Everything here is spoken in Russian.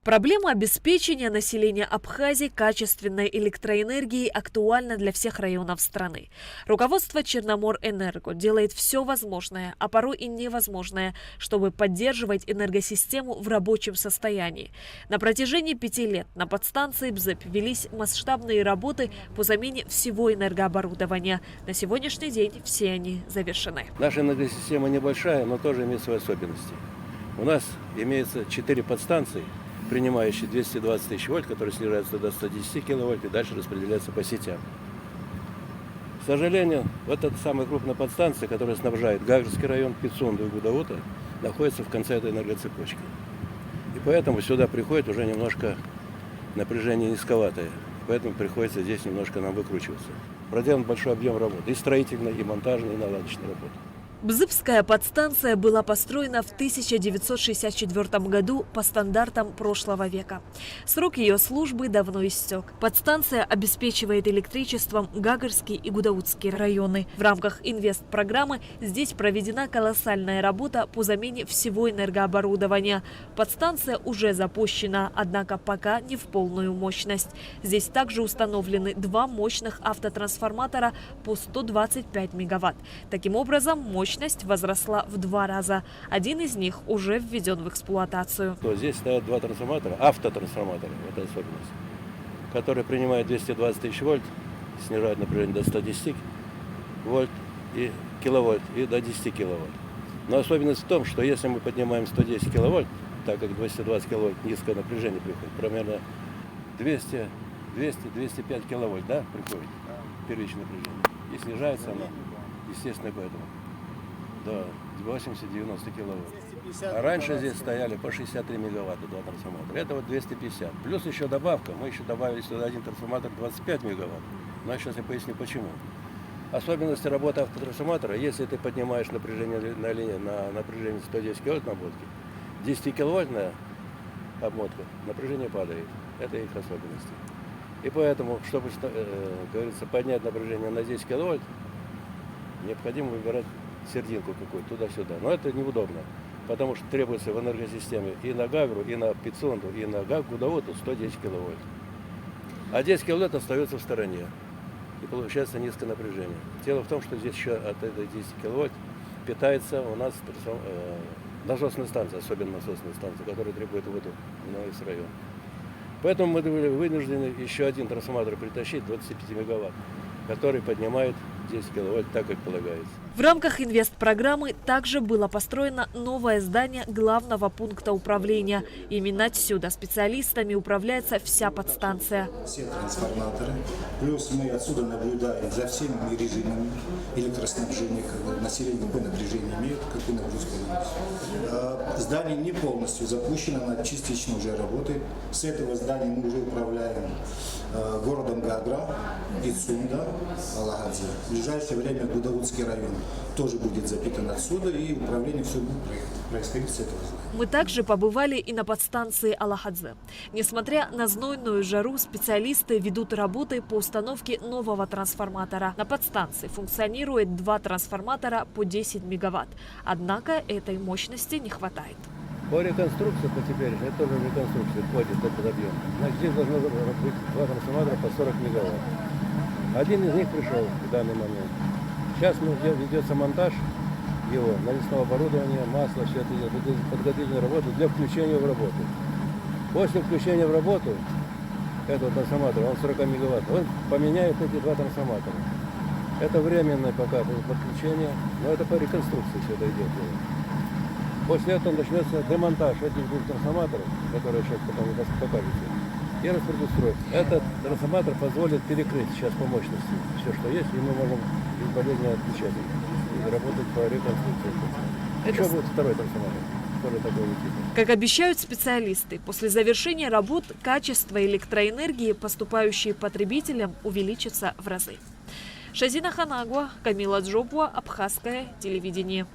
Проблема обеспечения населения Абхазии качественной электроэнергией актуальна для всех районов страны. Руководство Черноморэнерго делает все возможное, а порой и невозможное, чтобы поддерживать энергосистему в рабочем состоянии. На протяжении 5 лет на подстанции БЗЭП велись масштабные работы по замене всего энергооборудования. На сегодняшний день все они завершены. Наша энергосистема небольшая, но тоже имеет свои особенности. У нас имеется 4 подстанции, принимающие 220 тысяч вольт, которые снижаются до 110 киловольт и дальше распределяются по сетям. К сожалению, вот эта самая крупная подстанция, которая снабжает Гагарский район, Пицунду и Гудаута, находится в конце этой энергоцепочки. И поэтому сюда приходит уже немножко напряжение низковатое. Поэтому приходится здесь немножко нам выкручиваться. Проделан большой объем работ, и строительной, и монтажной, и наладочной работы. Бзыпская подстанция была построена в 1964 году по стандартам прошлого века. Срок ее службы давно истек. Подстанция обеспечивает электричеством Гагарский и Гудаутский районы. В рамках инвестпрограммы здесь проведена колоссальная работа по замене всего энергооборудования. Подстанция уже запущена, однако пока не в полную мощность. Здесь также установлены 2 мощных автотрансформатора по 125 мегаватт. Таким образом, мощность возросла в 2 раза. Один из них уже введен в эксплуатацию. Здесь стоят 2 трансформатора, автотрансформатора, это особенность, которые принимают 220 тысяч вольт, снижают напряжение до 110 вольт и киловольт и до 10 киловольт. Но особенность в том, что если мы поднимаем 110 киловольт, так как 220 киловольт низкое напряжение приходит, примерно 200-205 киловольт, да, приходит первичное напряжение. И снижается оно, естественно, поэтому до 80-90 киловатт. А раньше здесь стояли по 63 мегаватта 2 трансформатора. Это вот 250. Плюс еще добавка. Мы еще добавили сюда один трансформатор 25 мегаватт. Но сейчас я поясню почему. Особенности работы автотрансформатора, если ты поднимаешь напряжение на линии на напряжение 110 киловатт на обмотке, 10 киловаттная обмотка, напряжение падает. Это их особенности. И поэтому, чтобы, говорится, поднять напряжение на 10 киловатт, необходимо выбирать серединку какую-то туда-сюда. Но это неудобно, потому что требуется в энергосистеме и на Гагару, и на Пицунду, и на Гудауту 110 киловольт. А 10 киловольт остается в стороне. И получается низкое напряжение. Дело в том, что здесь еще от этой 10 киловольт питается у нас насосная станция, особенно насосная станция, которая требует воду на весь район. Поэтому мы были вынуждены еще один трансформатор притащить, 25 мегаватт, который поднимает 10 киловольт так, как полагается. В рамках инвестпрограммы также было построено новое здание главного пункта управления. Именно отсюда специалистами управляется вся подстанция. Все трансформаторы, плюс мы отсюда наблюдаем за всеми режимами электроснабжения, население какое напряжение имеет, какую нагрузку наносит. Здание не полностью запущено, оно частично уже работает. С этого здания мы уже управляем городом Гагра, Пицунда, Алагадзе. В ближайшее время Гудаутский район тоже будет запитан отсюда, и управление все будет происходить с этого. Мы также побывали и на подстанции Алагадзе. Несмотря на знойную жару, специалисты ведут работы по установке нового трансформатора. На подстанции функционирует 2 трансформатора по 10 мегаватт. Однако этой мощности не хватает. По реконструкции, по теперь, это тоже в реконструкции входит этот объем. Значит, здесь должно быть 2 трансформатора по 40 мегаватт. Один из них пришел в данный момент. Сейчас ведется монтаж его, навесного оборудования, масла, все это подготовительные работы для включения в работу. После включения в работу этого трансформатора, он 40 мегаватт, он поменяет эти 2 трансформатора. Это временное пока подключение, но это по реконструкции все это идет. После этого начнется демонтаж этих 2 трансформаторов, которые сейчас потом покажете, и распределить. Этот трансформатор позволит перекрыть сейчас по мощности все, что есть, и мы можем безболезненно отключать и работать по реконструкции. Еще будет 2-й трансформатор, который такой типа. Как обещают специалисты, после завершения работ качество электроэнергии, поступающей потребителям, увеличится в разы. Шазина Ханагуа, Камила Джобуа, Абхазское телевидение.